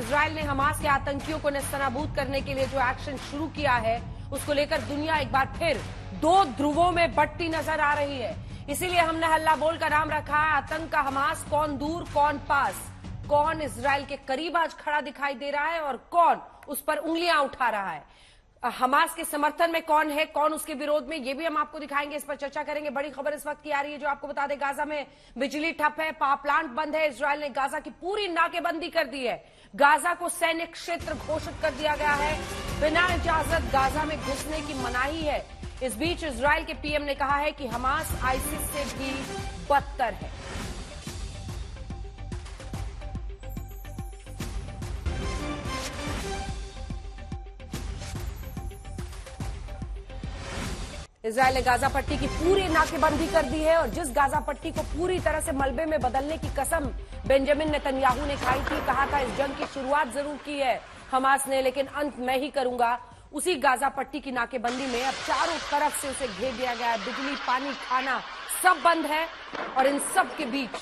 Israel ने Hamas के आतंकियों को नेस्तनाबूद करने के लिए जो एक्शन शुरू किया है, उसको लेकर दुनिया एक बार फिर दो ध्रुवों में बंटती नजर आ रही है। इसीलिए हमने हल्ला बोल का नाम रखा है आतंक का हमास, कौन दूर कौन पास, कौन इजराइल के करीब आज खड़ा दिखाई दे रहा है और कौन उस पर उंगलियां उठा रहा है। हमास के समर्थन में कौन है, कौन उसके विरोध में, ये भी हम आपको दिखाएंगे, इस पर चर्चा करेंगे। बड़ी खबर इस वक्त की आ रही है जो आपको बता दें, गाजा में बिजली ठप है, पावर प्लांट बंद है। इजराइल ने गाजा की पूरी नाकेबंदी कर दी है। गाजा को सैन्य क्षेत्र घोषित कर दिया गया है। बिना इजाजत गाजा में घुसने की मनाही है। इस बीच इजराइल के पीएम ने कहा है कि हमास आईसिस से भी बदतर है। इजराइल ने गाजा पट्टी की पूरी नाकेबंदी कर दी है और जिस गाजा पट्टी को पूरी तरह से मलबे में बदलने की कसम बेंजामिन नेतन्याहू ने खाई थी, कहा था इस जंग की शुरुआत जरूर की है हमास ने, लेकिन अंत मैं ही करूंगा, उसी गाजा पट्टी की नाकेबंदी में अब चारों तरफ से उसे घेर दिया गया है। बिजली, पानी, खाना सब बंद है और इन सब के बीच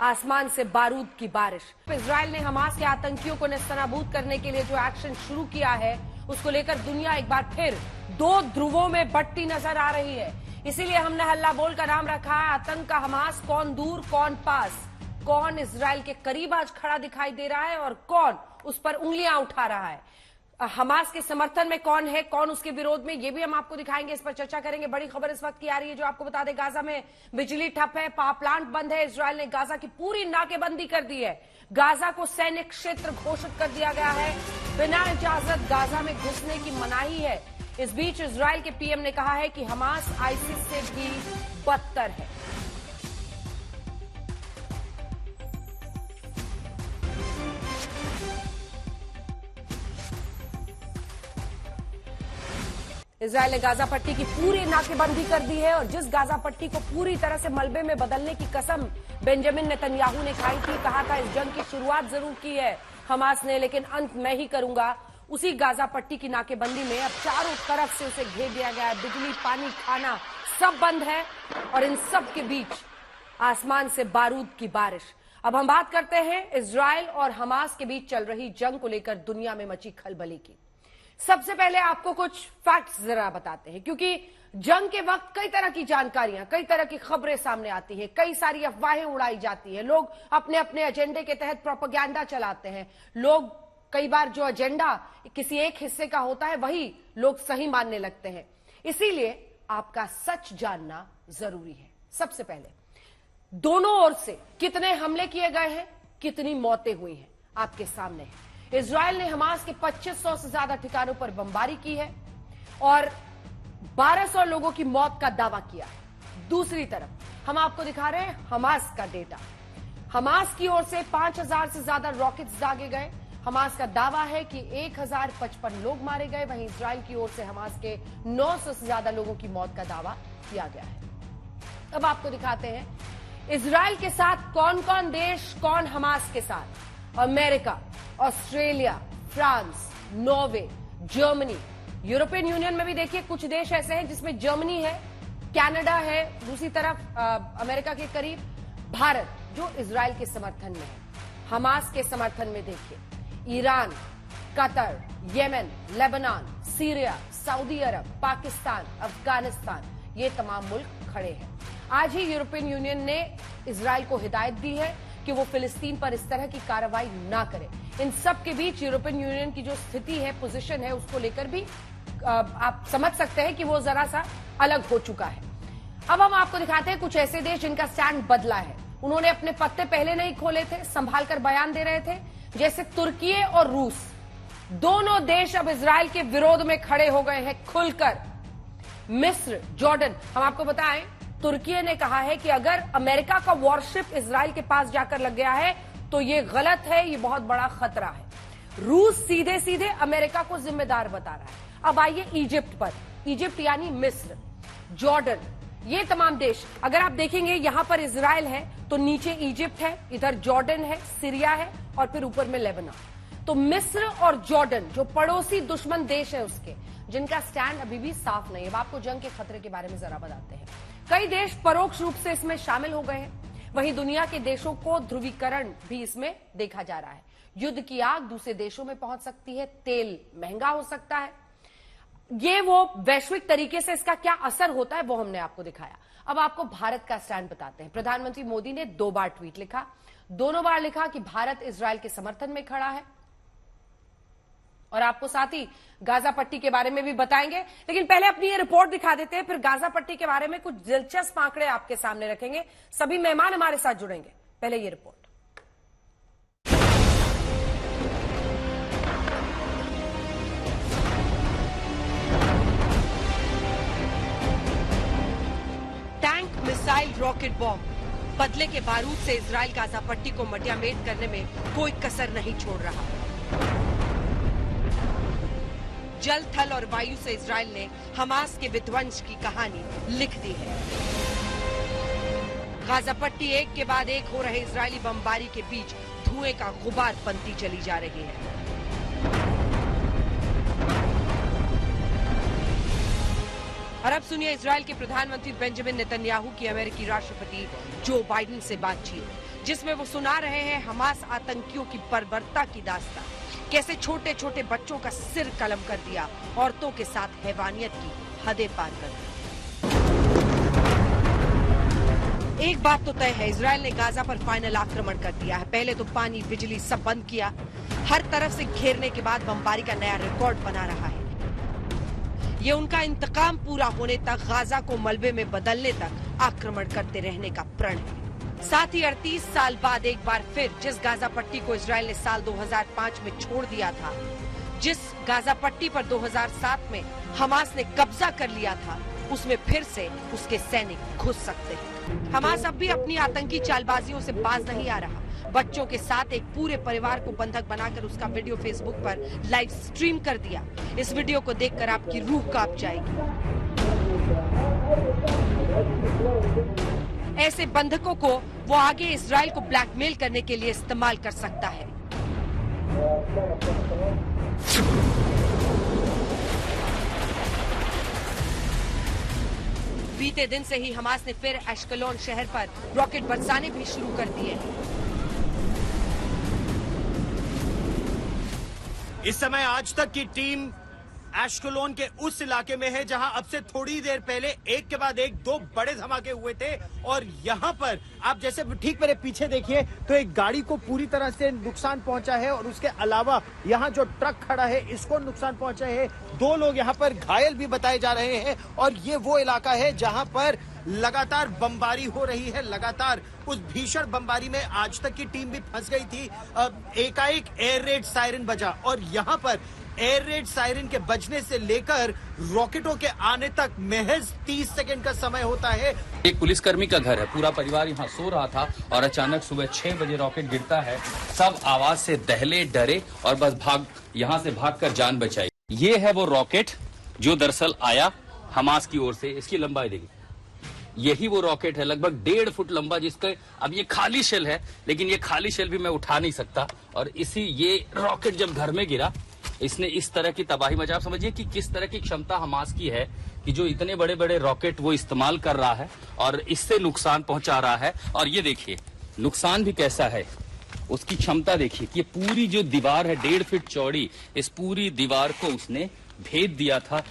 आसमान से बारूद की बारिश। इजराइल ने हमास के आतंकियों को नेस्तनाबूद करने के लिए जो एक्शन शुरू किया है, उसको लेकर दुनिया एक बार फिर दो ध्रुवों में बंटती नजर आ रही है। इसीलिए हमने हल्ला बोल का नाम रखा है आतंक का हमास, कौन दूर कौन पास, कौन इजराइल के करीब आज खड़ा दिखाई दे रहा है और कौन उस पर उंगलियां उठा रहा है। हमास के समर्थन में कौन है, कौन उसके विरोध में, ये भी हम आपको दिखाएंगे, इस पर चर्चा करेंगे। बड़ी खबर इस वक्त की आ रही है जो आपको बता दें, गाजा में बिजली ठप है, पावर प्लांट बंद है। इजराइल ने गाजा की पूरी नाकेबंदी कर दी है। गाजा को सैन्य क्षेत्र घोषित कर दिया गया है। बिना इजाजत गाजा में घुसने की मनाही है। इस बीच इजराइल के पीएम ने कहा है कि हमास आईसिस से भी बदतर है। इजराइल ने गाजा पट्टी की पूरी नाकेबंदी कर दी है और जिस गाजा पट्टी को पूरी तरह से मलबे में बदलने की कसम बेंजामिन नेतन्याहू ने खाई थी, कहा था इस जंग की शुरुआत जरूर की है हमास ने, लेकिन अंत मैं ही करूंगा, उसी गाजा पट्टी की नाकेबंदी में अब चारों तरफ से उसे घेर दिया गया है। बिजली, पानी, खाना सब बंद है और इन सब के बीच आसमान से बारूद की बारिश। अब हम बात करते हैं इजराइल और हमास के बीच चल रही जंग को लेकर दुनिया में मची खलबली की। सबसे पहले आपको कुछ फैक्ट्स जरा बताते हैं, क्योंकि जंग के वक्त कई तरह की जानकारियां, कई तरह की खबरें सामने आती हैं, कई सारी अफवाहें उड़ाई जाती हैं, लोग अपने अपने एजेंडे के तहत प्रोपेगेंडा चलाते हैं। लोग कई बार जो एजेंडा किसी एक हिस्से का होता है वही लोग सही मानने लगते हैं। इसीलिए आपका सच जानना जरूरी है। सबसे पहले दोनों ओर से कितने हमले किए गए हैं, कितनी मौतें हुई हैं, आपके सामने है। इजराइल ने हमास के 2500 से ज्यादा ठिकानों पर बमबारी की है और 1200 लोगों की मौत का दावा किया है। दूसरी तरफ हम आपको दिखा रहे हैं हमास का डेटा। हमास की ओर से 5000 से ज्यादा रॉकेट्स दागे गए। हमास का दावा है कि 1055 लोग मारे गए। वहीं इजराइल की ओर से हमास के 900 से ज्यादा लोगों की मौत का दावा किया गया है। अब आपको दिखाते हैं इजराइल के साथ कौन कौन देश, कौन हमास के साथ। America, Australia, France, Norway, Germany, European union में भी देखिए कुछ देश ऐसे हैं जिसमें जर्मनी है, कनाडा है, दूसरी तरफ अमेरिका के करीब भारत जो इजराइल के समर्थन में है। हमास के समर्थन में देखिए Iran, Qatar, Yemen, Lebanon, Syria, Saudi Arab, Pakistan, Afghanistan, ये तमाम मुल्क खड़े हैं। आज ही यूरोपियन यूनियन ने इजराइल को हिदायत दी है कि वो फिलिस्तीन पर इस तरह की कार्रवाई ना करे। इन सब के बीच यूरोपियन यूनियन की जो स्थिति है, पोजीशन है, उसको लेकर भी आप समझ सकते हैं कि वो जरा सा अलग हो चुका है। अब हम आपको दिखाते हैं कुछ ऐसे देश जिनका स्टैंड बदला है। उन्होंने अपने पत्ते पहले नहीं खोले थे, संभाल कर बयान दे रहे थे, जैसे तुर्की और रूस। दोनों देश अब इजराइल के विरोध में खड़े हो गए हैं खुलकर। मिस्र, जॉर्डन, हम आपको बताएं तुर्की ने कहा है कि अगर अमेरिका का वॉरशिप इजराइल के पास जाकर लग गया है तो ये गलत है, ये बहुत बड़ा खतरा है। रूस सीधे सीधे अमेरिका को जिम्मेदार बता रहा है। अब आइए इजिप्ट पर। इजिप्ट यानी मिस्र, जॉर्डन, ये तमाम देश अगर आप देखेंगे यहां पर इजराइल है तो नीचे इजिप्ट है, इधर जॉर्डन है, सीरिया है और फिर ऊपर में लेबनान। तो मिस्र और जॉर्डन जो पड़ोसी दुश्मन देश है उसके, जिनका स्टैंड अभी भी साफ नहीं है। अब आपको जंग के खतरे के बारे में जरा बताते हैं। कई देश परोक्ष रूप से इसमें शामिल हो गए हैं, वहीं दुनिया के देशों को ध्रुवीकरण भी इसमें देखा जा रहा है। युद्ध की आग दूसरे देशों में पहुंच सकती है, तेल महंगा हो सकता है। ये वो वैश्विक तरीके से इसका क्या असर होता है वो हमने आपको दिखाया। अब आपको भारत का स्टैंड बताते हैं। प्रधानमंत्री मोदी ने 2 बार ट्वीट लिखा, दोनों बार लिखा कि भारत इजरायल के समर्थन में खड़ा है, और आपको साथ ही गाजा पट्टी के बारे में भी बताएंगे। लेकिन पहले अपनी ये रिपोर्ट दिखा देते हैं, फिर गाजा पट्टी के बारे में कुछ दिलचस्प आंकड़े आपके सामने रखेंगे। सभी मेहमान हमारे साथ जुड़ेंगे। पहले ये report. Tank, missile, rocket bomb, बदले के बारूद से इजराइल गाजा पट्टी को मटियामेट करने में कोई कसर नहीं छोड़ रहा। जल, थल और वायु से इजराइल ने हमास के विध्वंस की कहानी लिख दी है। गाजा पट्टी एक के बाद एक हो रहे इजरायली बमबारी के बीच धुएं का गुबार बनती चली जा रही है। और अब सुनिए इजराइल के प्रधानमंत्री बेंजामिन नेतन्याहू की अमेरिकी राष्ट्रपति जो बाइडेन से बातचीत, जिसमें वो सुना रहे हैं हमास आतंकियों की बर्बरता की दास्तान, कैसे छोटे छोटे बच्चों का सिर कलम कर दिया, औरतों के साथ हैवानियत की हदें पार कर दी। एक बात तो तय है, इजराइल ने गाजा पर फाइनल आक्रमण कर दिया है। पहले तो पानी, बिजली सब बंद किया, हर तरफ से घेरने के बाद बमबारी का नया रिकॉर्ड बना रहा है। ये उनका इंतकाम पूरा होने तक, गाजा को मलबे में बदलने तक आक्रमण करते रहने का प्रण है। साथ ही 38 साल बाद एक बार फिर जिस गाजा पट्टी को इजराइल ने साल 2005 में छोड़ दिया था, जिस गाजा पट्टी पर 2007 में हमास ने कब्जा कर लिया था, उसमें फिर से उसके सैनिक घुस सकते हैं। हमास अब भी अपनी आतंकी चालबाजियों से बाज नहीं आ रहा। बच्चों के साथ एक पूरे परिवार को बंधक बनाकर उसका वीडियो फेसबुक पर लाइव स्ट्रीम कर दिया। इस वीडियो को देखकर आपकी रूह कांप जाएगी। ऐसे बंधकों को वो आगे इजराइल को ब्लैकमेल करने के लिए इस्तेमाल कर सकता है। बीते दिन से ही हमास ने फिर एश्कलोन शहर पर रॉकेट बरसाने भी शुरू कर दिए हैं। इस समय आज तक की टीम एश्कलोन के उस इलाके में है जहां अब से थोड़ी देर पहले एक के बाद एक 2 बड़े धमाके हुए थे, और यहां पर आप जैसे ठीक मेरे पीछे देखिए तो एक गाड़ी को पूरी तरह से नुकसान पहुंचा है, और उसके अलावा यहां जो ट्रक खड़ा है इसको नुकसान पहुंचा है। 2 लोग यहां पर घायल भी बताए जा रहे हैं, और ये वो इलाका है जहां पर लगातार बमबारी हो रही है। लगातार उस भीषण बमबारी में आज तक की टीम भी फंस गई थी। एकाएक एयर रेड सायरन बजा, और यहाँ पर एयर रेड सायरन के बजने से लेकर रॉकेटों के आने तक महज 30 सेकंड का समय होता है। एक पुलिसकर्मी का घर है, पूरा परिवार यहाँ सो रहा था और अचानक सुबह 6 बजे रॉकेट गिरता है। सब आवाज से दहले, डरे और बस यहाँ से भागकर जान बचाई। ये है वो रॉकेट जो दरअसल आया हमास की ओर से। इसकी लंबाई देखिए, यही वो रॉकेट है, लगभग 1.5 फुट लंबा, जिसका अब ये खाली शेल है, लेकिन ये खाली शेल भी मैं उठा नहीं सकता। और ये रॉकेट जब घर में गिरा, इसने इस तरह की तबाही मचा। आप समझिए कि किस तरह की क्षमता हमास की है कि जो इतने बड़े बड़े रॉकेट वो इस्तेमाल कर रहा है और इससे नुकसान पहुंचा रहा है। और ये देखिए नुकसान भी कैसा है, उसकी क्षमता देखिए कि पूरी जो दीवार है 1.5 फीट चौड़ी, इस पूरी दीवार को उसने भेद दिया था।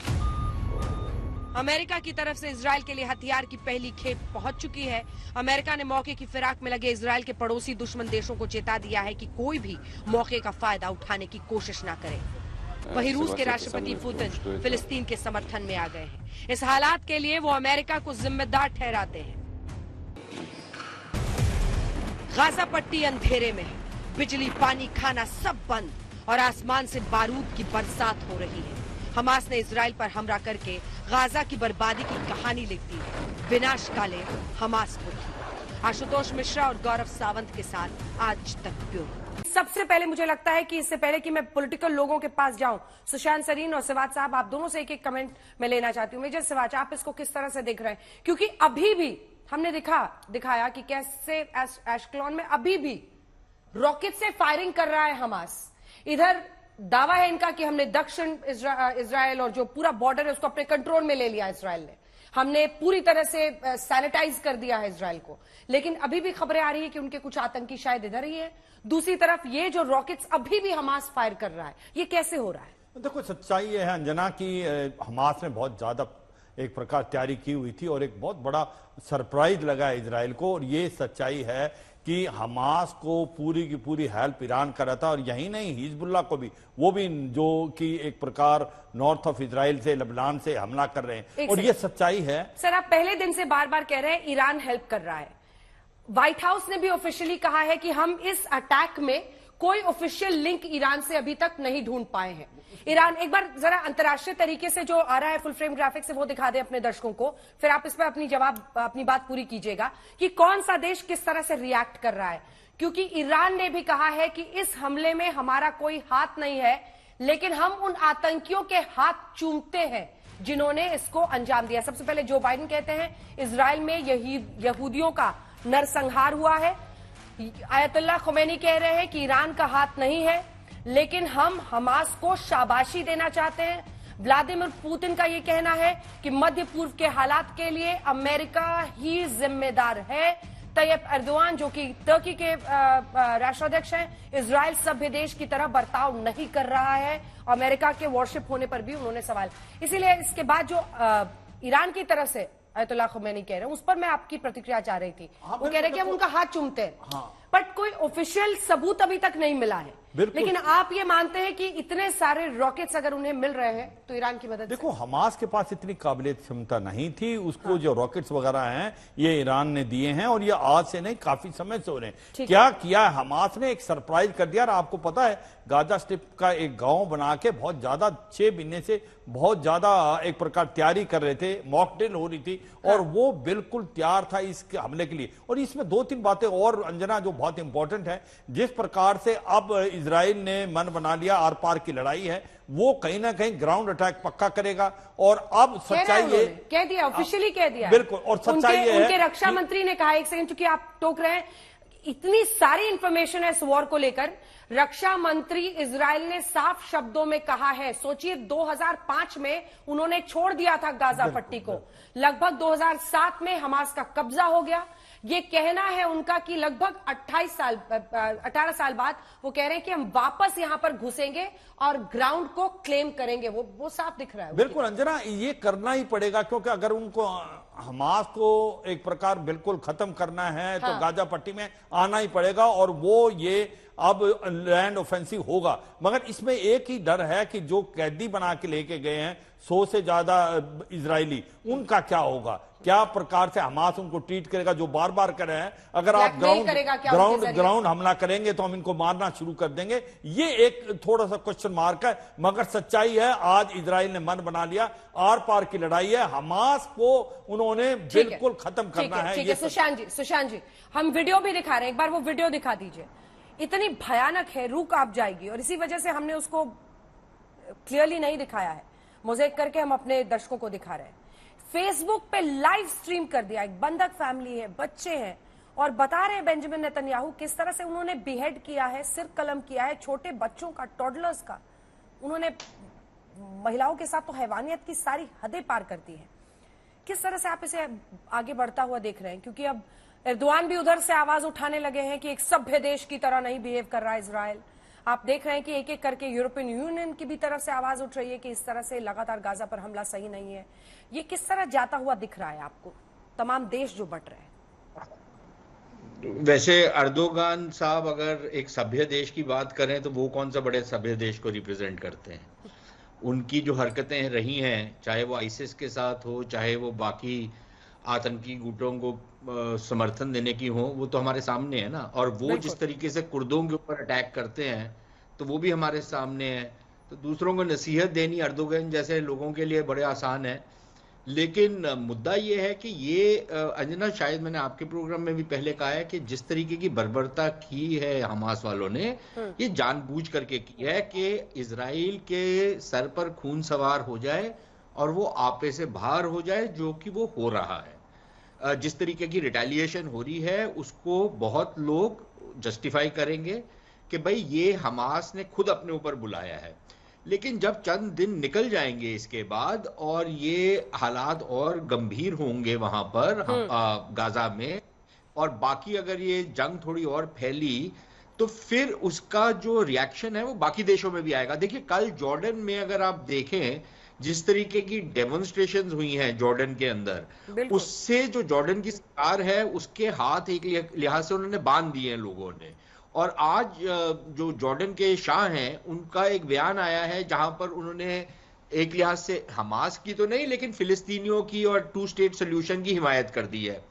अमेरिका की तरफ से इजराइल के लिए हथियार की पहली खेप पहुंच चुकी है। अमेरिका ने मौके की फिराक में लगे इजराइल के पड़ोसी दुश्मन देशों को चेता दिया है कि कोई भी मौके का फायदा उठाने की कोशिश न करे। वहीं रूस के राष्ट्रपति पुतिन फिलिस्तीन के समर्थन में आ गए हैं। इस हालात के लिए वो अमेरिका को जिम्मेदार ठहराते हैं। गाजा पट्टी अंधेरे में है, बिजली, पानी, खाना सब बंद, और आसमान से बारूद की बरसात हो रही है। हमास ने इजराइल पर हमला करके गाजा की बर्बादी की कहानी लिख दी। विनाश काले हमास पुत्र। आशुतोष मिश्रा और गौरव सावंत के साथ आज तक ब्यूरो। सबसे पहले मुझे लगता है कि इससे पहले कि मैं पॉलिटिकल लोगों के पास जाऊं, सुशांत सरीन और सिवाज साहब, आप दोनों से एक एक कमेंट मैं लेना चाहती हूं। मेजर सिवाज, आप इसको किस तरह से देख रहे हैं? क्योंकि अभी भी हमने दिखाया कि कैसे एश्कलोन में अभी भी रॉकेट से फायरिंग कर रहा है हमास। इधर दावा है इनका कि हमने दक्षिण इजराइल और जो पूरा बॉर्डर है उसको अपने कंट्रोल में ले लिया इजराइल ने। हमने पूरी तरह से सैनिटाइज कर दिया है इजराइल को, लेकिन अभी भी खबरें आ रही है कि उनके कुछ आतंकी शायद इधर ही है। दूसरी तरफ ये जो रॉकेट्स अभी भी हमास फायर कर रहा है, ये कैसे हो रहा है? देखो, सच्चाई ये है अंजना की हमास ने बहुत ज्यादा एक प्रकार तैयारी की हुई थी और एक बहुत बड़ा सरप्राइज लगा है इजराइल को। और ये सच्चाई है कि हमास को पूरी की पूरी हेल्प ईरान कर रहा था, और यही नहीं हिजबुल्लाह को भी, वो भी जो कि एक प्रकार नॉर्थ ऑफ इजराइल से लबनान से हमला कर रहे हैं। और ये सच्चाई है। सर, आप पहले दिन से बार बार कह रहे हैं ईरान हेल्प कर रहा है। व्हाइट हाउस ने भी ऑफिशियली कहा है कि हम इस अटैक में कोई ऑफिशियल लिंक ईरान से अभी तक नहीं ढूंढ पाए हैं। ईरान, एक बार जरा अंतर्राष्ट्रीय तरीके से जो आ रहा है फुल फ्रेम ग्राफिक से वो दिखा दें अपने दर्शकों को, फिर आप इस पर अपनी बात पूरी कीजिएगा कि कौन सा देश किस तरह से रिएक्ट कर रहा है। क्योंकि ईरान ने भी कहा है कि इस हमले में हमारा कोई हाथ नहीं है, लेकिन हम उन आतंकियों के हाथ चूमते हैं जिन्होंने इसको अंजाम दिया। सबसे पहले जो बाइडेन कहते हैं इजराइल में यहूदियों का नरसंहार हुआ है। आयतुल्लाह खुमैनी कह रहे हैं कि ईरान का हाथ नहीं है, लेकिन हम हमास को शाबाशी देना चाहते हैं। व्लादिमीर पुतिन का यह कहना है कि मध्य पूर्व के हालात के लिए अमेरिका ही जिम्मेदार है। तैयब एर्दोआन, जो कि तुर्की के राष्ट्राध्यक्ष हैं, इजराइल सभ्य देश की तरह बर्ताव नहीं कर रहा है। अमेरिका के वॉरशिप होने पर भी उन्होंने सवाल। इसीलिए इसके बाद जो ईरान की तरफ से आयतुल्लाह खुमैनी कह रहे हैं, उस पर मैं आपकी प्रतिक्रिया चाह रही थी। वो कह रहे हैं कि हम उनका हाथ चूमते हैं, बट कोई ऑफिशियल सबूत अभी तक नहीं मिला है। लेकिन आप ये मानते हैं कि इतने सारे रॉकेट्स अगर उन्हें मिल रहे हैं तो ईरान की मदद? देखो, हमास के पास इतनी काबिलियत क्षमता नहीं थी, उसको जो रॉकेट्स वगैरह हैं ये ईरान ने दिए हैं, और ये आज से नहीं काफी समय से हो रहे हैं। क्या किया हमास ने? एक सरप्राइज कर दिया। आपको पता है गाजा स्ट्रिप का एक गांव बना के बहुत ज्यादा 6 महीने से बहुत ज्यादा एक प्रकार तैयारी कर रहे थे, मॉक ड्रिल हो रही थी, और वो बिल्कुल तैयार था इस हमले के लिए। और इसमें 2-3 बातें और अंजना जो बहुत इंपॉर्टेंट है। जिस प्रकार से अब इजराइल ने मन बना लिया, आर पार की लड़ाई है, वो कहीं ना कहीं ग्राउंड अटैक पक्का करेगा। और अब सच्चाई ये कह दिया, ऑफिशियली कह दिया, बिल्कुल। और सच्चाई ये है, उनके रक्षा मंत्री ने कहा, एक सेकंड चूंकि आप टोक रहे हैं, इतनी सारी इंफॉर्मेशन है इस वॉर को लेकर। रक्षा मंत्री इजराइल ने साफ शब्दों में कहा है, सोचिए 2005 में उन्होंने छोड़ दिया था गाजा पट्टी को, लगभग 2007 में हमास का कब्जा हो गया। ये कहना है उनका कि लगभग 18 साल बाद वो कह रहे हैं कि हम वापस यहां पर घुसेंगे और ग्राउंड को क्लेम करेंगे। वो साफ दिख रहा है। बिल्कुल अंजना, ये करना ही पड़ेगा, क्योंकि अगर उनको हमास को एक प्रकार बिल्कुल खत्म करना है तो गाजा पट्टी में आना ही पड़ेगा, और वो ये अब लैंड ऑफेंसिव होगा। मगर इसमें एक ही डर है कि जो कैदी बना के लेके गए हैं 100 से ज्यादा इजरायली, उनका क्या होगा? क्या प्रकार से हमास उनको ट्रीट करेगा? जो बार बार कर रहे हैं, अगर आप ग्राउंड हमला करेंगे तो हम इनको मारना शुरू कर देंगे। ये एक थोड़ा सा क्वेश्चन मार्क है। मगर सच्चाई है, आज इजराइल ने मन बना लिया, आर पार की लड़ाई है, हमास को उन्होंने बिल्कुल खत्म करना है। ये सुशांत जी, हम वीडियो भी दिखा रहे हैं, एक बार वो वीडियो दिखा दीजिए। इतनी भयानक है, रूह कांप जाएगी, और इसी वजह से हमने उसको क्लियरली नहीं दिखाया है, मोज़ेक करके हम अपने दर्शकों को दिखा रहे हैं। फेसबुक पे लाइव स्ट्रीम कर दिया, एक बंधक फैमिली है, बच्चे हैं, और बता रहे हैं बेंजामिन नेतन्याहू किस तरह से उन्होंने बिहेड किया है, सिर कलम किया है छोटे बच्चों का, टॉडलर्स का। उन्होंने महिलाओं के साथ तो हैवानियत की सारी हदें पार कर दी है। किस तरह से आप इसे आगे बढ़ता हुआ देख रहे हैं? क्योंकि अब एर्दोआन भी उधर से आवाज उठाने लगे हैं कि एक सभ्य देश की तरह नहीं बिहेव कर रहा है इजराइल। आप देख रहे हैं कि एक एक करके यूरोपियन यूनियन की भी तरफ से आवाज उठ रही है कि इस तरह से लगातार गाजा पर हमला सही नहीं है। ये किस तरह जाता हुआ दिख रहा है आपको, तमाम देश जो बट रहे हैं? वैसे अर्दोगान साहब अगर एक सभ्य देश की बात करें तो वो कौन सा बड़े सभ्य देश को रिप्रेजेंट करते हैं? उनकी जो हरकतें रही हैं, चाहे वो आईसिस के साथ हो, चाहे वो बाकी आतंकी गुटों को समर्थन देने की हो, वो तो हमारे सामने है ना। और वो जिस तरीके से कुर्दों के ऊपर अटैक करते हैं तो वो भी हमारे सामने है। तो दूसरों को नसीहत देनी अर्दोगन जैसे लोगों के लिए बड़े आसान है। लेकिन मुद्दा ये है कि ये अंजना, शायद मैंने आपके प्रोग्राम में भी पहले कहा है कि जिस तरीके की बर्बरता की है हमास वालों ने, ये जानबूझ करके की है कि इजराइल के सर पर खून सवार हो जाए और वो आपे से बाहर हो जाए, जो कि वो हो रहा है। जिस तरीके की रिटेलिएशन हो रही है उसको बहुत लोग जस्टिफाई करेंगे कि भाई ये हमास ने खुद अपने ऊपर बुलाया है। लेकिन जब चंद दिन निकल जाएंगे इसके बाद और ये हालात और गंभीर होंगे वहां पर गाजा में, और बाकी अगर ये जंग थोड़ी और फैली तो फिर उसका जो रिएक्शन है वो बाकी देशों में भी आएगा। देखिए कल जॉर्डन में अगर आप देखें जिस तरीके की डेमोन्स्ट्रेशंस हुई हैं जॉर्डन के अंदर, उससे जो जॉर्डन की सरकार है उसके हाथ एक लिहाज से उन्होंने बांध दिए हैं लोगों ने। और आज जो जॉर्डन के शाह हैं उनका एक बयान आया है जहां पर उन्होंने एक लिहाज से हमास की तो नहीं लेकिन फिलिस्तीनियों की और 2 स्टेट सोल्यूशन की हिमायत कर दी है,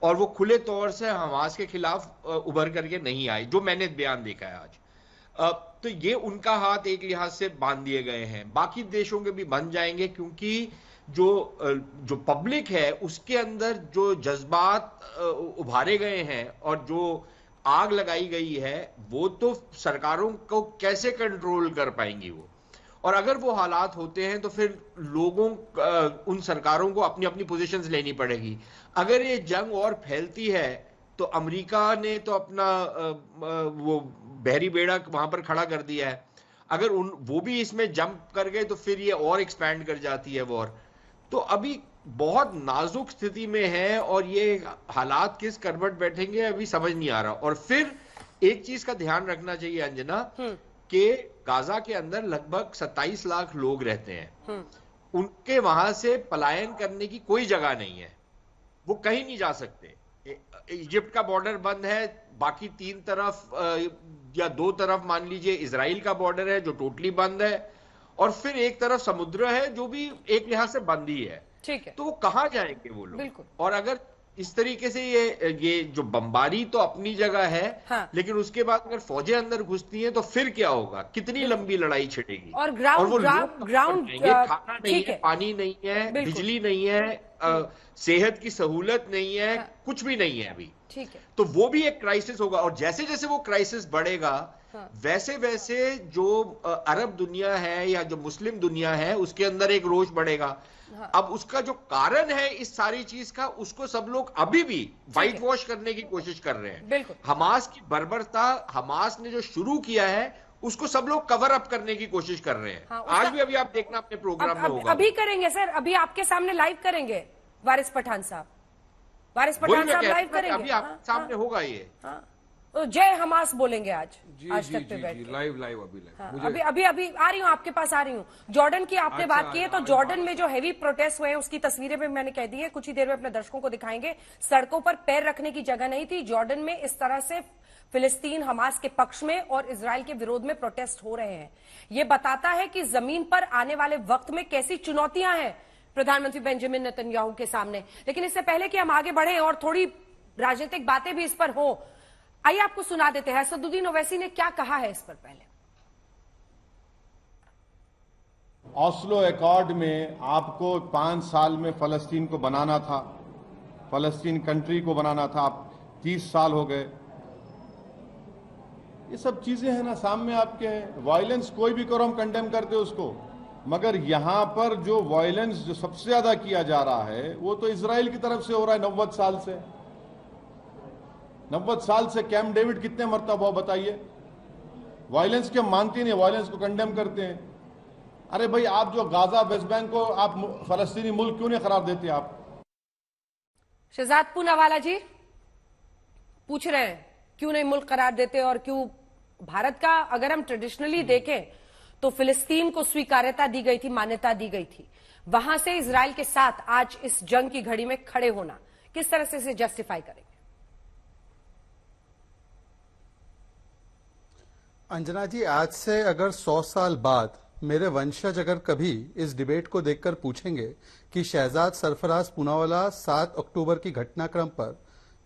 और वो खुले तौर से हमास के खिलाफ उभर करके नहीं आए, जो मैंने बयान देखा है आज। तो ये उनका हाथ एक लिहाज से बांध दिए गए हैं, बाकी देशों के भी बन जाएंगे, क्योंकि जो पब्लिक है उसके अंदर जो जज्बात उभारे गए हैं और जो आग लगाई गई है वो तो सरकारों को कैसे कंट्रोल कर पाएंगी वो। और अगर वो हालात होते हैं तो फिर लोगों उन सरकारों को अपनी अपनी पोजीशंस लेनी पड़ेगी। अगर ये जंग और फैलती है तो अमेरिका ने तो अपना वो बहरी बेड़ा वहां पर खड़ा कर दिया है, अगर वो भी इसमें जंप कर गए तो फिर ये और एक्सपैंड कर जाती है वॉर। तो अभी बहुत नाजुक स्थिति में है और ये हालात किस करवट बैठेंगे अभी समझ नहीं आ रहा। और फिर एक चीज का ध्यान रखना चाहिए अंजना कि गाजा के अंदर लगभग 27 लाख लोग रहते हैं, उनके वहां से पलायन करने की कोई जगह नहीं है, वो कहीं नहीं जा सकते। इजिप्ट का बॉर्डर बंद है, बाकी 3 तरफ या 2 तरफ मान लीजिए इजराइल का बॉर्डर है जो टोटली बंद है, और फिर एक तरफ समुद्र है जो भी एक लिहाज से बंद ही है। ठीक है, तो वो कहां जाएंगे वो लोग? बिल्कुल। और अगर इस तरीके से ये जो बमबारी तो अपनी जगह है, लेकिन उसके बाद अगर फौजें अंदर घुसती हैं तो फिर क्या होगा? कितनी लंबी लड़ाई छिड़ेगी? और ग्राउंड खाना नहीं है, पानी नहीं है, बिजली नहीं है, सेहत की सहूलत नहीं है, कुछ भी नहीं है अभी। ठीक है, तो वो भी एक क्राइसिस होगा, और जैसे जैसे वो क्राइसिस बढ़ेगा वैसे वैसे जो अरब दुनिया है या जो मुस्लिम दुनिया है उसके अंदर एक रोष बढ़ेगा। अब उसका जो कारण है इस सारी चीज का, उसको सब लोग अभी भी व्हाइट वॉश करने की कोशिश कर रहे हैं। बिल्कुल, हमास की बर्बरता, हमास ने जो शुरू किया है उसको सब लोग कवर अप करने की कोशिश कर रहे हैं। आज भी अभी आप देखना अपने प्रोग्राम में होगा। अभी करेंगे सर, अभी आपके सामने लाइव करेंगे वारिस पठान साहब, वारिस पठान साहब लाइव करेंगे, अभी आपके सामने होगा ये। तो जय हमास बोलेंगे आज तक पे बैठ के। लाइव अभी आ रही हूँ, आपके पास आ रही हूँ। जॉर्डन की आपने बात की है, तो जॉर्डन में जो हेवी प्रोटेस्ट हुए हैं उसकी तस्वीरें भी मैंने कह दी है, कुछ ही देर में अपने दर्शकों को दिखाएंगे। सड़कों पर पैर रखने की जगह नहीं थी जॉर्डन में। इस तरह से फिलिस्तीन हमास के पक्ष में और इजराइल के विरोध में प्रोटेस्ट हो रहे हैं। ये बताता है कि जमीन पर आने वाले वक्त में कैसी चुनौतियां हैं प्रधानमंत्री बेंजामिन नेतन्याहू के सामने। लेकिन इससे पहले कि हम आगे बढ़े और थोड़ी राजनीतिक बातें भी इस पर हो, आइए आपको सुना देते हैं असदुद्दीन ओवैसी ने क्या कहा है इस पर। पहले ऑस्लो अकॉर्ड में आपको 5 साल में फलस्तीन को बनाना था, फलस्तीन कंट्री को बनाना था, आप 30 साल हो गए। ये सब चीजें हैं ना सामने आपके हैं। वायलेंस कोई भी करो हम कंडेम करते उसको, मगर यहां पर जो वायलेंस जो सबसे ज्यादा किया जा रहा है वो तो इजराइल की तरफ से हो रहा है। 90 साल से 90 साल से कैंप डेविड कितने मरतबा हुआ बताइए? वायलेंस के मानते नहीं, वायलेंस को कंडेम करते हैं। अरे भाई, आप जो गाजा वेस्ट बैंक को आप फलस्तीनी मुल्क क्यों नहीं करार देते? आप शहजाद पूनावाला जी पूछ रहे हैं क्यों नहीं मुल्क करार देते, और क्यों भारत का अगर हम ट्रेडिशनली देखें तो फिलिस्तीन को स्वीकार्यता दी गई थी, मान्यता दी गई थी, वहां से इजराइल के साथ आज इस जंग की घड़ी में खड़े होना, किस तरह से इसे जस्टिफाई करेंगे? अंजना जी, आज से अगर 100 साल बाद मेरे वंशज अगर कभी इस डिबेट को देखकर पूछेंगे कि शहजाद सरफराज पूनावाला 7 अक्टूबर की घटनाक्रम पर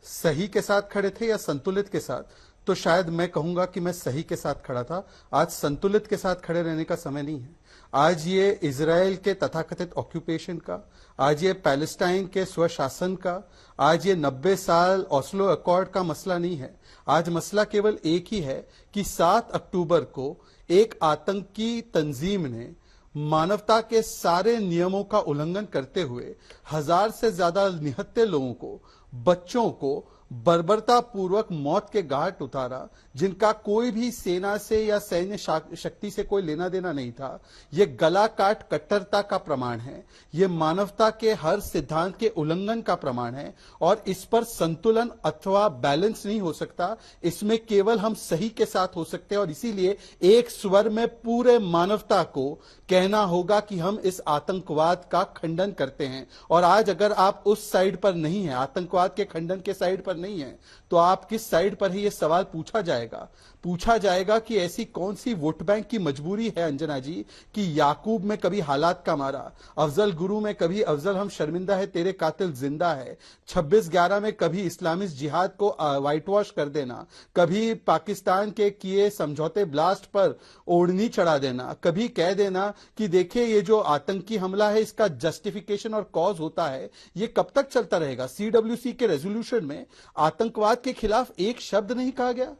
सही के साथ खड़े थे या संतुलित के साथ, तो शायद मैं कहूंगा कि मैं सही के साथ खड़ा था। आज संतुलित के साथ खड़े रहने का समय नहीं है। आज ये इजराइल के तथाकथित ऑक्यूपेशन का, आज ये पैलेस्टाइन के स्वशासन का, आज ये 90 साल ऑस्लो अकॉर्ड का मसला नहीं है। आज मसला केवल एक ही है कि 7 अक्टूबर को एक आतंकी तंजीम ने मानवता के सारे नियमों का उल्लंघन करते हुए 1000 से ज्यादा निहत्थे लोगों को, बच्चों को बर्बरता पूर्वक मौत के घाट उतारा, जिनका कोई भी सेना से या सैन्य शक्ति से कोई लेना देना नहीं था, ये गला काट कट्टरता का प्रमाण है। ये मानवता के हर सिद्धांत के उल्लंघन का प्रमाण है और इस पर संतुलन अथवा बैलेंस नहीं हो सकता। इसमें केवल हम सही के साथ हो सकते हैं और इसीलिए एक स्वर में पूरे मानवता को कहना होगा कि हम इस आतंकवाद का खंडन करते हैं। और आज अगर आप उस साइड पर नहीं है, आतंकवाद के खंडन के साइड पर नहीं है, तो आप किस साइड पर है ये सवाल पूछा जाएगा कि ऐसी कौन सी वोट बैंक की मजबूरी है अंजना जी कि याकूब में कभी हालात का मारा, अफजल गुरु में कभी अफजल हम शर्मिंदा है तेरे कातिल जिंदा है, 26/11 में कभी इस्लामिस्ट जिहाद को व्हाइट वॉश कर देना, कभी पाकिस्तान के किए समझौते ब्लास्ट पर ओढ़नी चढ़ा देना, कभी कह देना कि देखिए ये जो आतंकी हमला है इसका जस्टिफिकेशन और कॉज होता है। ये कब तक चलता रहेगा? CWC के रेजोल्यूशन में आतंकवाद के खिलाफ एक शब्द नहीं कहा गया।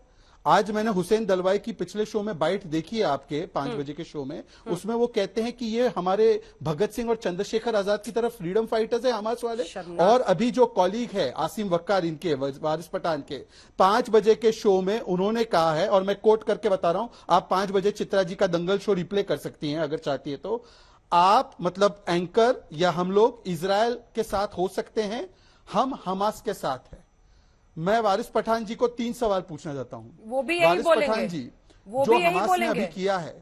आज मैंने हुसैन दलवाई की पिछले शो में बाइट देखी है आपके 5 बजे के शो में, उसमें वो कहते हैं कि ये हमारे भगत सिंह और चंद्रशेखर आजाद की तरफ फ्रीडम फाइटर्स है हमास वाले। और अभी जो कॉलीग है आसिम वक्कार इनके वारिस पठान के 5 बजे के शो में उन्होंने कहा है, और मैं कोट करके बता रहा हूं, आप 5 बजे चित्रा जी का दंगल शो रिप्ले कर सकती हैं अगर चाहती है तो। आप मतलब एंकर या हम लोग इजराइल के साथ हो सकते हैं, हम हमास के साथ है। मैं वारिस पठान जी को 3 सवाल पूछना चाहता हूं। वो भी यही बोलेंगे। पठान जी, वो जो भी यही हमास ने बोलेंगे। अभी किया है,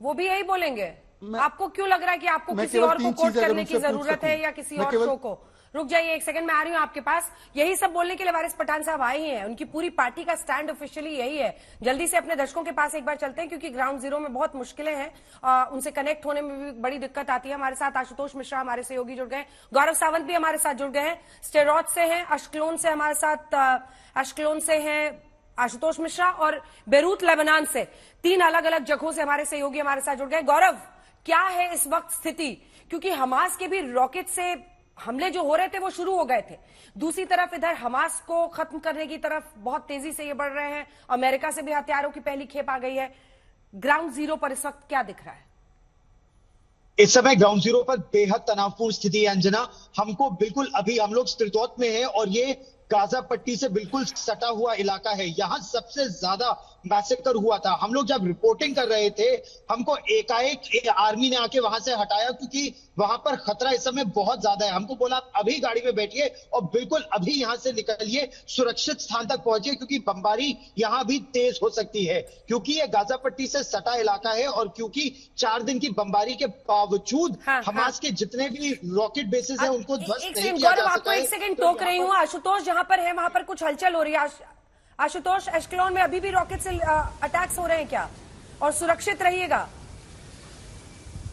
वो भी यही बोलेंगे। आपको क्यों लग रहा है कि आपको मैं किसी केवल और को 3 कोट चीजें करने की उनसे पूछ जरूरत है सकूं। या किसी मैं और केवल- शो को? रुक जाइए एक सेकंड, मैं आ रही हूं आपके पास। यही सब बोलने के लिए वारिस पठान साहब आए ही हैं। उनकी पूरी पार्टी का स्टैंड ऑफिशियली यही है। जल्दी से अपने दर्शकों के पास एक बार चलते हैं क्योंकि ग्राउंड जीरो में बहुत मुश्किलें हैं, उनसे कनेक्ट होने में भी बड़ी दिक्कत आती है। हमारे साथ आशुतोष मिश्रा हमारे सहयोगी जुड़ गए, गौरव सावंत भी हमारे साथ जुड़ गए हैं, स्टेरॉट से हैं, अश्कलोन से हमारे साथ अश्कलोन से हैं आशुतोष मिश्रा, और बेरूत लेबनान से 3 अलग अलग जगहों से हमारे सहयोगी हमारे साथ जुड़ गए। गौरव, क्या है इस वक्त स्थिति? क्योंकि हमास के भी रॉकेट से हमले जो हो रहे थे वो शुरू हो गए थे, दूसरी तरफ इधर हमास को खत्म करने की तरफ बहुत तेजी से ये बढ़ रहे हैं। अमेरिका से भी हथियारों की पहली खेप आ गई है। ग्राउंड जीरो पर इस वक्त क्या दिख रहा है? इस समय ग्राउंड जीरो पर बेहद तनावपूर्ण स्थिति है अंजना। हमको बिल्कुल अभी हम लोग स्त्रितौत में हैं और ये गाजा पट्टी से बिल्कुल सटा हुआ इलाका है। यहाँ सबसे ज्यादा मैसेकर हुआ था। हम लोग जब रिपोर्टिंग कर रहे थे, हमको एकाएक आर्मी ने आके वहां से हटाया क्योंकि वहां पर खतरा इस समय बहुत ज्यादा है। हमको बोला अभी गाड़ी में बैठिए और बिल्कुल अभी यहाँ से निकलिए, सुरक्षित स्थान तक पहुंचिए क्योंकि बमबारी यहाँ भी तेज हो सकती है, क्योंकि ये गाजा पट्टी से सटा इलाका है और क्योंकि 4 दिन की बमबारी के बावजूद हमास के जितने भी रॉकेट बेसिस है उनको ध्वस्त नहीं किया जा सका है। एक सेकंड टोक रही हूँ। आशुतोष जहां पर है वहां पर कुछ हलचल हो रही है। आशुतोष, एश्केलोन में अभी भी रॉकेट से अटैक्स हो रहे हैं क्या? और सुरक्षित रहिएगा।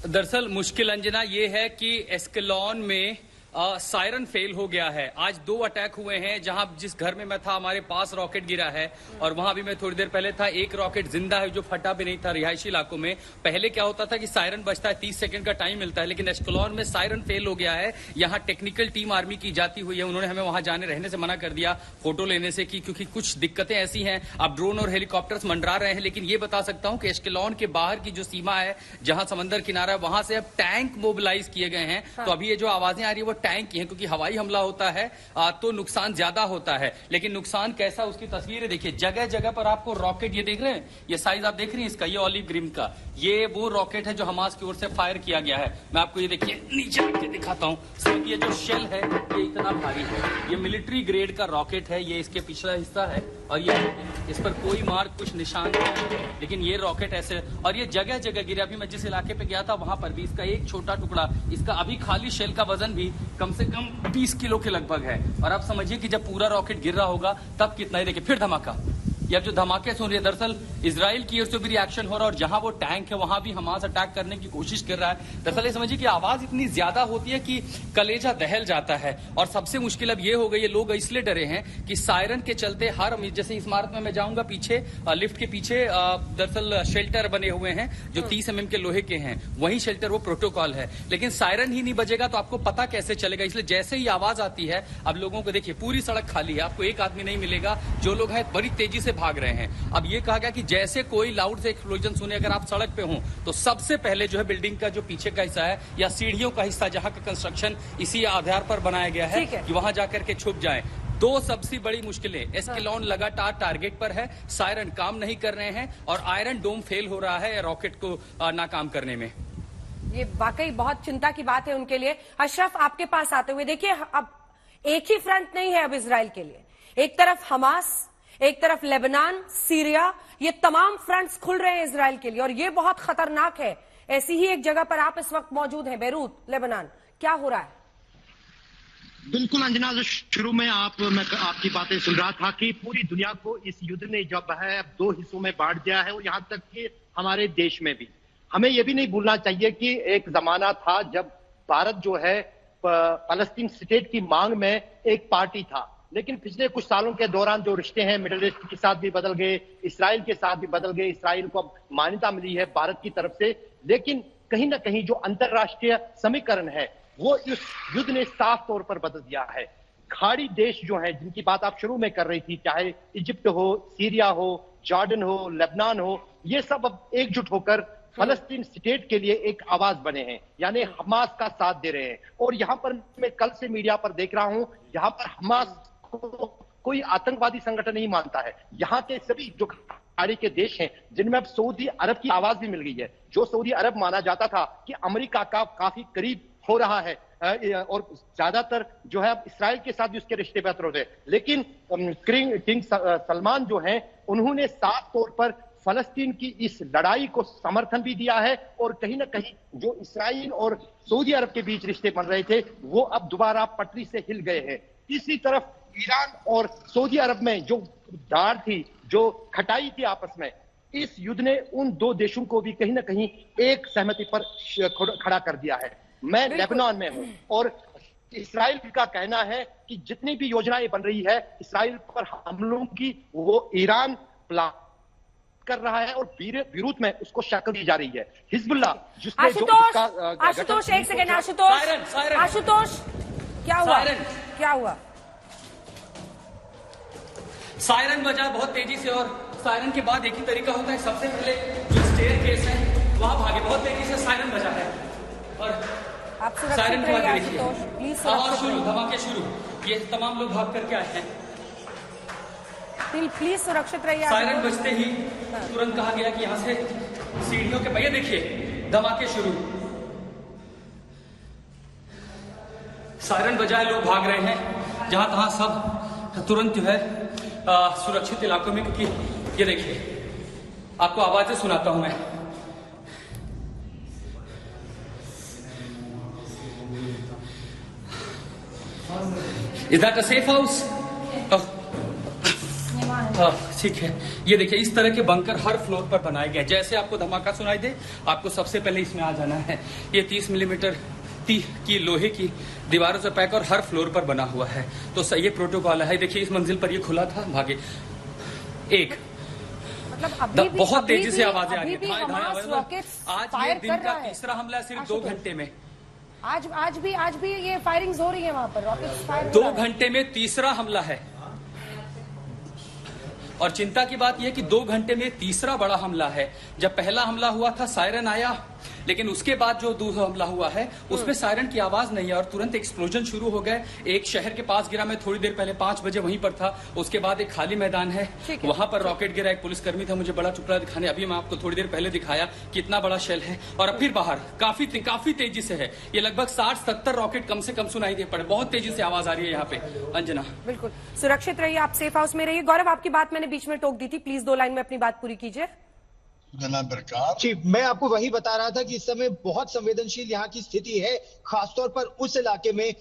दरअसल मुश्किल अंजना ये है कि एस्केलॉन में सायरन फेल हो गया है। आज 2 अटैक हुए हैं। जहां जिस घर में मैं था हमारे पास रॉकेट गिरा है और वहां भी मैं थोड़ी देर पहले था। एक रॉकेट जिंदा है जो फटा भी नहीं था रिहायशी इलाकों में। पहले क्या होता था कि सायरन बजता है, 30 सेकंड का टाइम मिलता है, लेकिन एस्केलॉन में सायरन फेल हो गया है। यहाँ टेक्निकल टीम आर्मी की जाती हुई है। उन्होंने हमें वहां जाने रहने से मना कर दिया, फोटो लेने से, क्योंकि कुछ दिक्कतें ऐसी हैं। अब ड्रोन और हेलीकॉप्टर्स मंडरा रहे हैं, लेकिन ये बता सकता हूं कि एस्केलॉन के बाहर की जो सीमा है, जहां समंदर किनारा है, वहां से अब टैंक मोबिलाइज किए गए हैं। तो अभी ये जो आवाजें आ रही है वो टैंक की है, क्योंकि हवाई हमला होता है तो नुकसान ज्यादा होता है। लेकिन नुकसान कैसा, उसकी तस्वीरें देखिए। जगह जगह पर आपको रॉकेट, ये देख रहे हैं, ये साइज आप देख रही हैं इसका, ये ऑलिव ग्रीन का, ये वो रॉकेट है जो हमास की ओर से फायर किया गया है। मैं आपको ये देखिए नीचे रख के दिखाता हूं। सिर्फ ये जो शेल है ये इतना भारी है। ये मिलिट्री ग्रेड का रॉकेट है। ये इसके पिछला हिस्सा है और ये इस पर कोई मार्क, कुछ निशान नहीं, लेकिन ये रॉकेट ऐसे, और ये जगह जगह गिरे। अभी मैं जिस इलाके पे गया था वहां पर भी इसका एक छोटा टुकड़ा, इसका अभी खाली शेल का वजन भी कम से कम 20 किलो के लगभग है। और आप समझिए कि जब पूरा रॉकेट गिर रहा होगा तब कितना ही। देखिए फिर धमाका, ये अब जो धमाके सुन रही है, दरअसल इजराइल की ओर से भी रिएक्शन हो रहा है और जहां वो टैंक है वहां भी हमास अटैक करने की कोशिश कर रहा है। दरअसल ये समझिए कि आवाज इतनी ज्यादा होती है कि कलेजा दहल जाता है। और सबसे मुश्किल अब ये हो गई है, लोग इसलिए डरे हैं कि सायरन के चलते हर, जैसे इमारत में मैं जाऊंगा पीछे, लिफ्ट के पीछे दरअसल शेल्टर बने हुए हैं जो 30 mm के लोहे के हैं। वही शेल्टर, वो प्रोटोकॉल है, लेकिन सायरन ही नहीं बजेगा तो आपको पता कैसे चलेगा। इसलिए जैसे ही आवाज आती है, अब लोगों को देखिए पूरी सड़क खाली है, आपको एक आदमी नहीं मिलेगा। जो लोग हैं बड़ी तेजी से भाग रहे हैं। अब ये कहा गया कि जैसे कोई लाउड से एक्सप्लोजन सुने, अगर आप सड़क पे हो तो सबसे पहले जो है बिल्डिंग का जो पीछे का हिस्सा है या सीढ़ियों का हिस्सा, जहां का कंस्ट्रक्शन इसी आधार पर बनाया गया है कि वहां जाकर के छुप जाएं। दो सबसे बड़ी मुश्किलें, एस्केलॉन लगातार टारगेट पर है, सायरन काम नहीं कर रहे हैं और आयरन डोम फेल हो रहा है रॉकेट को नाकाम करने में। ये वाकई बहुत चिंता की बात है उनके लिए। अशरफ, आपके पास आते हुए देखिए, अब एक ही फ्रंट नहीं है अब इजराइल के लिए। एक तरफ हमास, एक तरफ लेबनान, सीरिया, ये तमाम फ्रंट्स खुल रहे हैं इजराइल के लिए और ये बहुत खतरनाक है। ऐसी ही एक जगह पर आप इस वक्त मौजूद हैं, बेरूत, लेबनान। क्या हो रहा है? बिल्कुल अंजना, शुरू में मैं आपकी बातें सुन रहा था कि पूरी दुनिया को इस युद्ध ने जब है अब दो हिस्सों में बांट दिया है और यहाँ तक कि हमारे देश में भी। हमें यह भी नहीं भूलना चाहिए कि एक जमाना था जब भारत जो है फलस्तीन स्टेट की मांग में एक पार्टी था, लेकिन पिछले कुछ सालों के दौरान जो रिश्ते हैं मिडिल ईस्ट के साथ भी बदल गए, इसराइल के साथ भी बदल गए। इसराइल को अब मान्यता मिली है भारत की तरफ से, लेकिन कहीं ना कहीं जो अंतरराष्ट्रीय समीकरण है वो इस युद्ध ने साफ तौर पर बदल दिया है। खाड़ी देश जो हैं जिनकी बात आप शुरू में कर रही थी, चाहे इजिप्ट हो, सीरिया हो, जॉर्डन हो, लेबनान हो, ये सब अब एकजुट होकर फलस्तीन स्टेट के लिए एक आवाज बने हैं, यानी हमास का साथ दे रहे हैं। और यहां पर मैं कल से मीडिया पर देख रहा हूं, यहां पर हमास को कोई आतंकवादी संगठन नहीं मानता है। यहाँ के सभी जो खाड़ी के देश हैं जिनमें अब सऊदी अरब की आवाज भी मिल गई है, जो सऊदी अरब माना जाता था कि अमेरिका का काफी करीब हो रहा है और ज्यादातर जो है अब इसराइल के साथ भी उसके रिश्ते बेहतर होते हैं, लेकिन किंग सलमान जो हैं उन्होंने साफ तौर पर फलस्तीन की इस लड़ाई को समर्थन भी दिया है और कहीं ना कहीं जो इसराइल और सऊदी अरब के बीच रिश्ते बन रहे थे वो अब दोबारा पटरी से हिल गए हैं। तीसरी तरफ ईरान और सऊदी अरब में जो दार थी, जो खटाई थी आपस में, इस युद्ध ने उन दो देशों को भी कहीं ना कहीं एक सहमति पर खड़ा कर दिया है। मैं लेबनान में हूं और इसराइल का कहना है कि जितनी भी योजनाएं बन रही है इसराइल पर हमलों की, वो ईरान प्लान कर रहा है और बीरूत में उसको शक्ल दी जा रही है। हिजबुल्लाह जिसने आशुतोष एक सेकंड, आशुतोष क्या हुआ? क्या हुआ? सायरन बजा बहुत तेजी से और सायरन के बाद एक ही तरीका होता है, सबसे पहले जो स्टेयर केस है वहां भागे, बहुत तेजी से सायरन बजा है और आप सायरन सुरक्षित रहिए देखिए, आशुतोष, प्लीज आवाज शुरू, धमाके शुरू, ये तमाम लोग भाग करके आए हैं। प्लीज सुरक्षित रहिए। सायरन बजते ही तुरंत कहा गया कि यहाँ से सीढ़ियों के पहिए देखिए, धमाके शुरू, सायरन बजाए, लोग भाग रहे हैं जहां तहां, सब तुरंत जो है सुरक्षित इलाकों में, क्योंकि ये देखिए आपको आवाजें सुनाता हूं मैं। Is that a safe house? ठीक है, ये देखिए इस तरह के बंकर हर फ्लोर पर बनाए गए। जैसे आपको धमाका सुनाई दे, आपको सबसे पहले इसमें आ जाना है। ये 30 मिलीमीटर की लोहे की दीवारों से पैक और हर फ्लोर पर बना हुआ है, तो ये प्रोटोकॉल है। देखिए इस मंजिल पर ये खुला था, भागे एक, मतलब बहुत तेजी से आवाजें आ रही है। आज ये दिन का तीसरा हमला सिर्फ 2 घंटे में, आज भी ये फायरिंग्स हो रही है वहां पर, रॉकेट्स फायर 2 घंटे में तीसरा हमला है। और चिंता की बात यह कि 2 घंटे में तीसरा बड़ा हमला है। जब पहला हमला हुआ था सायरन आया, लेकिन उसके बाद जो दूसरा हमला हुआ है उसमें सायरन की आवाज नहीं है और तुरंत एक्सप्लोजन शुरू हो गए। एक शहर के पास गिरा, मैं थोड़ी देर पहले 5 बजे वहीं पर था। उसके बाद एक खाली मैदान है, वहां पर रॉकेट गिरा, एक पुलिसकर्मी था मुझे बड़ा टुकड़ा दिखाने, अभी मैं आपको थोड़ी देर पहले दिखाया कितना बड़ा शेल है। और अब फिर बाहर काफी तेजी से है, ये लगभग 60-70 रॉकेट कम से कम सुनाई दे पड़े, बहुत तेजी से आवाज आ रही है यहाँ पे। अंजना बिल्कुल सुरक्षित रहिए, आप सेफ हाउस में रहिए। गौरव, आपकी बात मैंने बीच में टोक दी थी, प्लीज 2 लाइन में अपनी बात पूरी कीजिए। जी, मैं आपको वही बता रहा था कि इस समय बहुत संवेदनशील यहाँ की स्थिति है, खासतौर पर उस इलाके में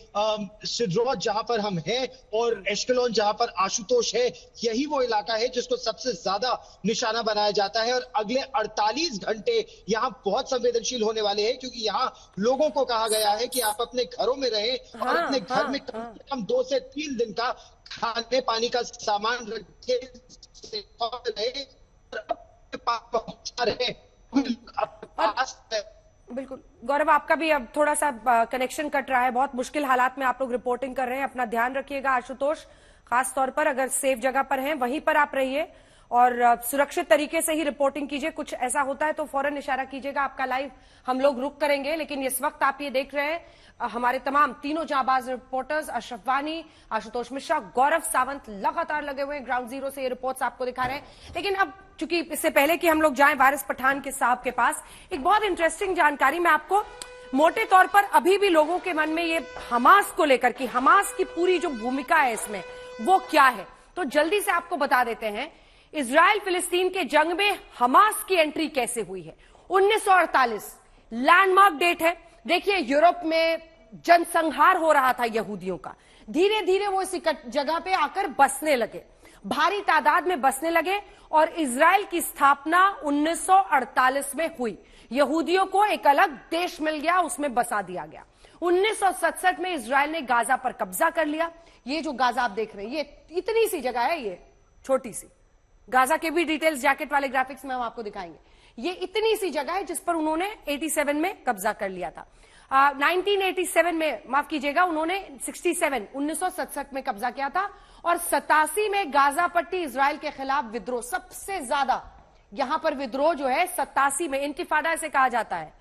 सिडरोत जहां पर हम हैं और एश्केलॉन जहां पर आशुतोष है, यही वो इलाका है जिसको सबसे ज्यादा निशाना बनाया जाता है। और अगले 48 घंटे यहाँ बहुत संवेदनशील होने वाले हैं, क्योंकि यहाँ लोगों को कहा गया है कि आप अपने घरों में रहें और अपने घर में कम से कम 2 से 3 दिन का खाने पानी का सामान रखे बिल्कुल। गौरव, आपका भी अब थोड़ा सा कनेक्शन कट रहा है, बहुत मुश्किल हालात में आप लोग रिपोर्टिंग कर रहे हैं, अपना ध्यान रखिएगा। आशुतोष, खास तौर पर अगर सेफ जगह पर हैं वहीं पर आप रहिए और सुरक्षित तरीके से ही रिपोर्टिंग कीजिए। कुछ ऐसा होता है तो फौरन इशारा कीजिएगा, आपका लाइव हम लोग रुक करेंगे। लेकिन इस वक्त आप ये देख रहे हैं हमारे तमाम तीनों जांबाज रिपोर्टर्स अशरफ वानी, आशुतोष मिश्रा, गौरव सावंत लगातार लगे हुए हैं ग्राउंड जीरो से ये रिपोर्ट्स आपको दिखा रहे हैं। लेकिन अब चूंकि इससे पहले कि हम लोग जाएं वारिस पठान के साहब के पास, एक बहुत इंटरेस्टिंग जानकारी मैं आपको मोटे तौर पर अभी भी लोगों के मन में ये हमास को लेकर कि हमास की पूरी जो भूमिका है इसमें वो क्या है, तो जल्दी से आपको बता देते हैं। इजराइल फिलिस्तीन के जंग में हमास की एंट्री कैसे हुई है। 1948 लैंडमार्क डेट है। देखिए, यूरोप में जनसंहार हो रहा था यहूदियों का, धीरे धीरे वो इस जगह पे आकर बसने लगे, भारी तादाद में बसने लगे और इजराइल की स्थापना 1948 में हुई। यहूदियों को एक अलग देश मिल गया, उसमें बसा दिया गया। 1967 में इजराइल ने गाजा पर कब्जा कर लिया। ये जो गाजा आप देख रहे हैं, ये इतनी सी जगह है, ये छोटी सी गाजा के भी डिटेल्स जैकेट वाले ग्राफिक्स में हम आपको दिखाएंगे। ये इतनी सी जगह है जिस पर उन्होंने 87 में कब्जा कर लिया था। 1987 में, माफ कीजिएगा, उन्होंने 1967 में कब्जा किया था और 87 में गाजा पट्टी इजराइल के खिलाफ विद्रोह, सबसे ज्यादा यहां पर विद्रोह जो है 87 में, इंतिफादा इसे कहा जाता है।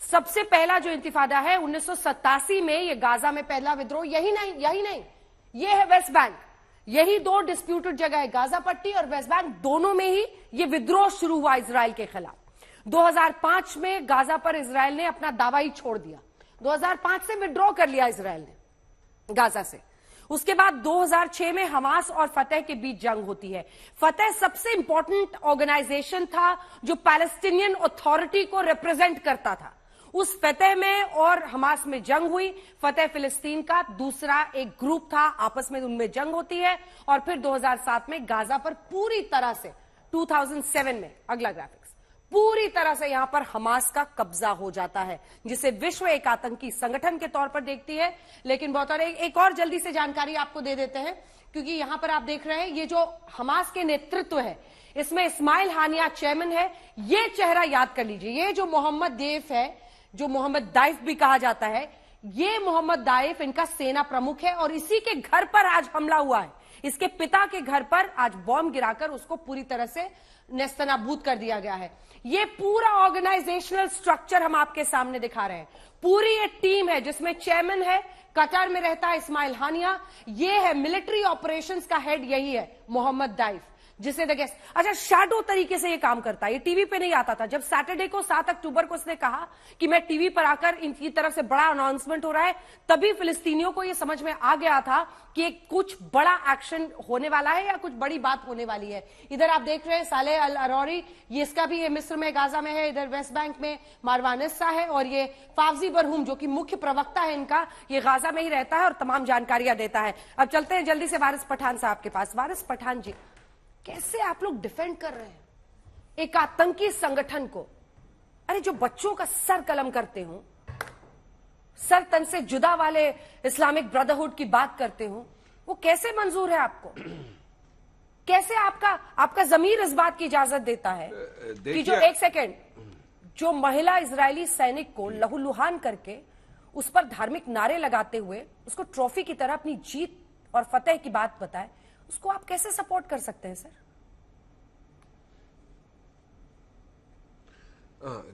सबसे पहला जो इंतिफादा है 1987 में, ये गाजा में पहला विद्रोह। यही नहीं, ये है वेस्ट बैंक। यही दो डिस्प्यूटेड जगह है, गाजा पट्टी और वेस्ट बैंक, दोनों में ही ये विद्रोह शुरू हुआ इजराइल के खिलाफ। 2005 में गाजा पर इजराइल ने अपना दावा ही छोड़ दिया। 2005 से विड्रॉ कर लिया इजराइल ने गाजा से। उसके बाद 2006 में हमास और फतह के बीच जंग होती है। फतह सबसे इंपॉर्टेंट ऑर्गेनाइजेशन था जो पैलेस्टीनियन अथॉरिटी को रिप्रेजेंट करता था। उस फतह में और हमास में जंग हुई। फतह फिलिस्तीन का दूसरा एक ग्रुप था, आपस में उनमें जंग होती है और फिर 2007 में गाजा पर पूरी तरह से, 2007 में, अगला ग्राफिक्स, पूरी तरह से यहां पर हमास का कब्जा हो जाता है, जिसे विश्व एक आतंकी संगठन के तौर पर देखती है। लेकिन बहुत और एक और जल्दी से जानकारी आपको दे देते हैं, क्योंकि यहां पर आप देख रहे हैं ये जो हमास के नेतृत्व है, इसमें इस्माइल हानिया चेयरमैन है। ये चेहरा याद कर लीजिए, ये जो मोहम्मद देफ है, जो मोहम्मद दाइफ भी कहा जाता है, ये मोहम्मद दाइफ इनका सेना प्रमुख है और इसी के घर पर आज हमला हुआ है। इसके पिता के घर पर आज बॉम्ब गिराकर उसको पूरी तरह से नेस्तनाबूद कर दिया गया है। ये पूरा ऑर्गेनाइजेशनल स्ट्रक्चर हम आपके सामने दिखा रहे हैं। पूरी एक टीम है जिसमें चेयरमैन है, कतर में रहता है इस्माइल हानिया। ये है मिलिट्री ऑपरेशंस का हेड, यही है मोहम्मद दाइफ, जिसे देखिए, अच्छा, शैडो तरीके से ये काम करता है। ये टीवी पे नहीं आता था। जब सैटरडे को 7 अक्टूबर को उसने कहा कि मैं टीवी पर आकर इनकी तरफ से बड़ा अनाउंसमेंट हो रहा है, तभी फिलिस्तीनियों को ये समझ में आ गया था कि कुछ बड़ा एक्शन होने वाला है या कुछ बड़ी बात होने वाली है। इधर आप देख रहे हैं सालेह अल अरौरी, ये इसका भी, ये मिस्र में गाजा में है। इधर वेस्ट बैंक में मारवान इस्सा है और ये फावजी बरहूम जो कि मुख्य प्रवक्ता है इनका, ये गाजा में ही रहता है और तमाम जानकारियां देता है। अब चलते हैं जल्दी से वारिस पठान साहब के पास। वारिस पठान जी, कैसे आप लोग डिफेंड कर रहे हैं एक आतंकी संगठन को? अरे, जो बच्चों का सर कलम करते हो, सर तन से जुदा वाले इस्लामिक ब्रदरहुड की बात करते हो, वो कैसे मंजूर है आपको? कैसे आपका जमीर इस बात की इजाजत देता है कि जो, एक सेकेंड, जो महिला इजरायली सैनिक को लहूलुहान करके उस पर धार्मिक नारे लगाते हुए उसको ट्रॉफी की तरह अपनी जीत और फतेह की बात बताए, उसको आप कैसे सपोर्ट कर सकते हैं सर?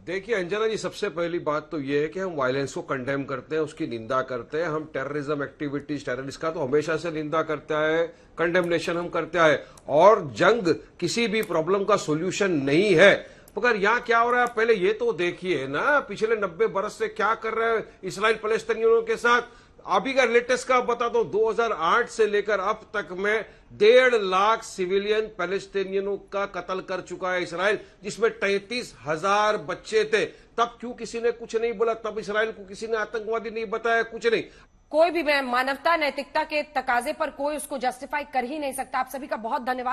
देखिए अंजना जी, सबसे पहली बात तो ये है कि हम वायलेंस को कंडेम करते हैं, उसकी निंदा करते हैं। हम टेररिज्म एक्टिविटीज, टेररिस्ट का तो हमेशा से निंदा करता है, कंडेमनेशन हम करता है। और जंग किसी भी प्रॉब्लम का सोल्यूशन नहीं है। मगर यहाँ क्या हो रहा है, पहले ये तो देखिए ना, पिछले 90 बरस से क्या कर रहे हैं इसराइल फलस्तीनियों के साथ। अभी का लेटेस्ट का बता दो, 2008 से लेकर अब तक में 1.5 लाख सिविलियन पैलेस्टीनियनों का कत्ल कर चुका है इसराइल, जिसमें 33,000 बच्चे थे। तब क्यों किसी ने कुछ नहीं बोला? तब इसराइल को किसी ने आतंकवादी नहीं बताया, कुछ नहीं। कोई भी मानवता, नैतिकता के तकाजे पर कोई उसको जस्टिफाई कर ही नहीं सकता। आप सभी का बहुत धन्यवाद।